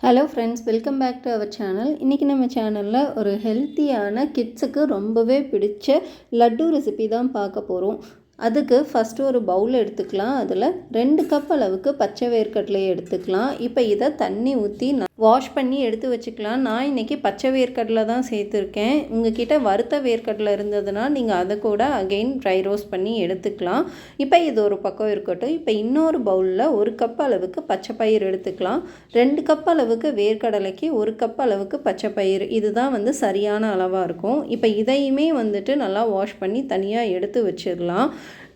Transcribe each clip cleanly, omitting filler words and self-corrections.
Hello friends, welcome back to our channel. இன்றைக்கி நம்ம சேனலில் ஒரு ஹெல்த்தியான கிட்ஸுக்கு ரொம்பவே பிடிச்ச லட்டு ரெசிபி தான் பார்க்க போகிறோம். அதுக்கு ஃபஸ்ட்டு ஒரு பவுல் எடுத்துக்கலாம். அதில் 2 கப் அளவுக்கு பச்சை வேர்க்கடலை எடுத்துக்கலாம். இப்போ இதை தண்ணி ஊற்றி வாஷ் பண்ணி எடுத்து வச்சுக்கலாம். நான் இன்றைக்கி பச்சை வேர்க்கடலை தான் சேர்த்துருக்கேன். உங்ககிட்ட வறுத்த வேர்க்கடலை இருந்ததுன்னா நீங்கள் அதை கூட அகெயின் ட்ரை ரோஸ்ட் பண்ணி எடுத்துக்கலாம். இப்போ இது ஒரு பக்கம் இருக்கட்டும். இப்போ இன்னொரு பவுலில் 1 கப் அளவுக்கு பச்சை பயிர் எடுத்துக்கலாம். 2 கப் அளவுக்கு வேர்க்கடலைக்கு 1 கப் அளவுக்கு பச்சை பயிர், இதுதான் சரியான அளவாக இருக்கும். இப்போ இதையுமே நல்லா வாஷ் பண்ணி தனியாக எடுத்து வச்சிடலாம்.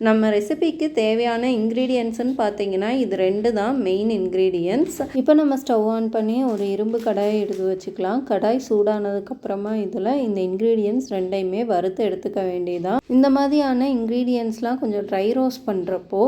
நம்ம ரெசிபிக்கு தேவையான இன்க்ரீடியன்ட்ஸ்னு பார்த்தீங்கன்னா இது 2 தான் மெயின் இன்க்ரீடியன்ட்ஸ். இப்போ நம்ம ஸ்டவ் ஆன் பண்ணி ஒரு இரும்பு கடாயை எடுத்து வச்சுக்கலாம். கடாய் சூடானதுக்கப்புறமா இதில் இந்த இன்க்ரீடியன்ட்ஸ் 2யுமே வறுத்து எடுத்துக்க வேண்டியதான். இந்த மாதிரியான இன்க்ரீடியன்ட்ஸ்லாம் கொஞ்சம் ட்ரை ரோஸ்ட் பண்ணுறப்போ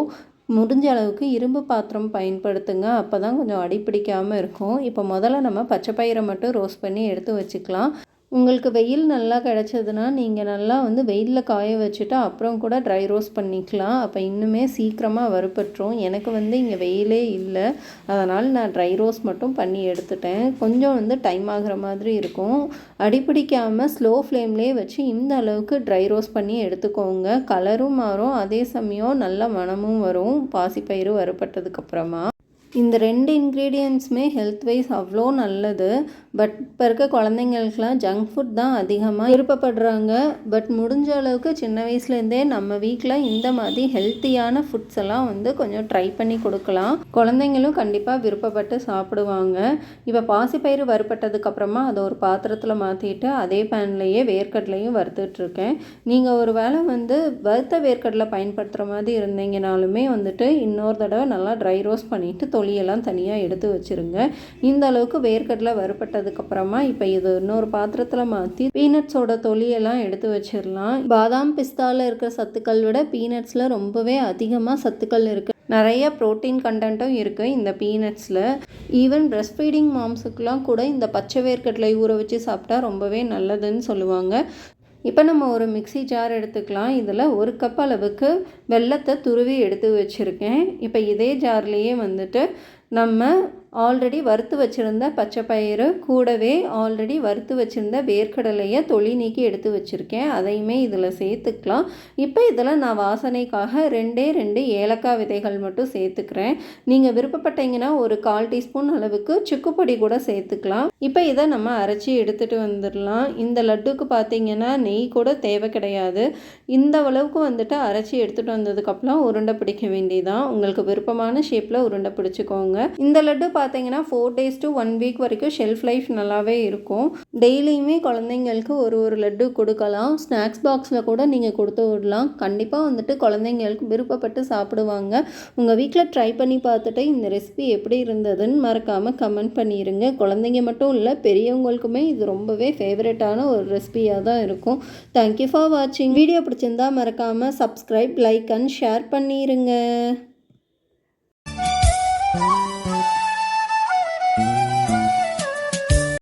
முடிஞ்ச அளவுக்கு இரும்பு பாத்திரம் பயன்படுத்துங்க. அப்போ தான் கொஞ்சம் அடிப்பிடிக்காமல் இருக்கும். இப்போ முதல்ல நம்ம பச்சை பயிரை மட்டும் ரோஸ்ட் பண்ணி எடுத்து வச்சுக்கலாம். உங்களுக்கு வெயில் நல்லா கிடச்சதுன்னா நீங்கள் நல்லா வெயிலில் காய வச்சுட்டு அப்புறம் கூட ட்ரை ரோஸ்ட் பண்ணிக்கலாம். அப்போ இன்னுமே சீக்கிரமாக வறுபட்டுரும். எனக்கு இங்கே வெயிலே இல்லை, அதனால் நான் ட்ரை ரோஸ்ட் மட்டும் பண்ணி எடுத்துட்டேன். கொஞ்சம் டைம் ஆகிற மாதிரி இருக்கும். அடிப்பிடிக்காமல் ஸ்லோ ஃப்ளேம்லேயே வச்சு இந்த அளவுக்கு ட்ரை ரோஸ்ட் பண்ணி எடுத்துக்கோங்க. கலரும் மாறும், அதே சமயம் நல்ல மணமும் வரும் பாசிப்பயிறு வறுபட்டதுக்கப்புறமா. இந்த 2 இன்க்ரீடியன்ட்ஸுமே ஹெல்த் வைஸ் அவ்வளோ நல்லது. பட் இப்போ இருக்க குழந்தைங்களுக்கெலாம் ஜங்க் ஃபுட் தான் அதிகமாக விருப்பப்படுறாங்க. பட் முடிஞ்ச அளவுக்கு சின்ன வயசுலேருந்தே நம்ம வீட்டில் இந்த மாதிரி ஹெல்த்தியான ஃபுட்ஸ் எல்லாம் கொஞ்சம் ட்ரை பண்ணி கொடுக்கலாம். குழந்தைங்களும் கண்டிப்பாக விருப்பப்பட்டு சாப்பிடுவாங்க. இப்போ பாசிப்பயிறு வறுப்பட்டதுக்கப்புறமா அதை ஒரு பாத்திரத்தில் மாற்றிட்டு அதே பேன்லேயே வேர்க்கடலையும் வறுத்துட்ருக்கேன். நீங்கள் ஒரு வேளை வறுத்த வேர்க்கடலை பயன்படுத்துகிற மாதிரி இருந்தீங்கனாலுமே இன்னொரு தடவை நல்லா ட்ரை ரோஸ்ட் பண்ணிவிட்டு தொலியெல்லாம் தனியாக எடுத்து வச்சுருங்க. இந்த அளவுக்கு வேர்க்கடலை வறுப்பட்டதுக்கப்புறமா இப்போ இது இன்னொரு பாத்திரத்தில் மாற்றி பீனட்ஸோட தொலியெல்லாம் எடுத்து வச்சிடலாம். பாதாம் பிஸ்தாவில் இருக்கிற சத்துக்கள் விட பீனட்ஸில் ரொம்பவே அதிகமாக சத்துக்கள் இருக்குது. நிறைய ப்ரோட்டீன் கண்டென்ட்டும் இருக்குது இந்த பீனட்ஸில். ஈவன் பிரெஸ்ட் ஃபீடிங் மாம்ஸுக்கெலாம் கூட இந்த பச்சை வேர்க்கடலை ஊற வச்சு சாப்பிட்டா ரொம்பவே நல்லதுன்னு சொல்லுவாங்க. இப்போ நம்ம ஒரு மிக்ஸி ஜார் எடுத்துக்கலாம். இதில் 1 கப் அளவுக்கு வெல்லத்தை துருவி எடுத்து வச்சுருக்கேன். இப்போ இதே ஜார்லேயே நம்ம ஆல்ரெடி வறுத்து வச்சுருந்த பச்சை பயிறு கூடவே ஆல்ரெடி வறுத்து வச்சுருந்த வேர்க்கடலையை தொளி நீக்கி எடுத்து வச்சுருக்கேன். அதையுமே இதில் சேர்த்துக்கலாம். இப்போ இதில் நான் வாசனைக்காக 2 ஏலக்காய் விதைகள் மட்டும் சேர்த்துக்கிறேன். நீங்கள் விருப்பப்பட்டீங்கன்னா ஒரு 1/4 டீஸ்பூன் அளவுக்கு சுக்குப்பொடி கூட சேர்த்துக்கலாம். இப்போ இதை நம்ம அரைச்சி எடுத்துகிட்டு வந்துடலாம். இந்த லட்டுக்கு பார்த்திங்கன்னா நெய் கூட தேவை கிடையாது. இந்த அளவுக்கு அரைச்சி எடுத்துகிட்டு வந்ததுக்கப்புறம் உருண்டை பிடிக்க வேண்டியதான். உங்களுக்கு விருப்பமான ஷேப்பில் உருண்டை பிடிச்சிக்கோங்க. இந்த லட்டு பார்த்தீங்கன்னா 4 days to 1 week வரைக்கும் ஷெல்ஃப் லைஃப் நல்லாவே இருக்கும். டெய்லியுமே குழந்தைங்களுக்கு ஒரு லட்டு கொடுக்கலாம். ஸ்நாக்ஸ் பாக்ஸில் கூட நீங்கள் கொடுத்து விடலாம். கண்டிப்பாக குழந்தைங்களுக்கு விருப்பப்பட்டு சாப்பிடுவாங்க. உங்கள் வீட்டில் ட்ரை பண்ணி பார்த்துட்டு இந்த ரெசிபி எப்படி இருந்ததுன்னு மறக்காமல் கமெண்ட் பண்ணிடுங்க. குழந்தைங்க மட்டும் இல்லை, பெரியவங்களுக்குமே இது ரொம்பவே ஃபேவரட்டான ஒரு ரெசிபியாக தான் இருக்கும். தேங்க்யூ ஃபார் வாட்சிங். வீடியோ பிடிச்சிருந்தா மறக்காமல் சப்ஸ்கிரைப், லைக் அண்ட் ஷேர் பண்ணிடுங்க.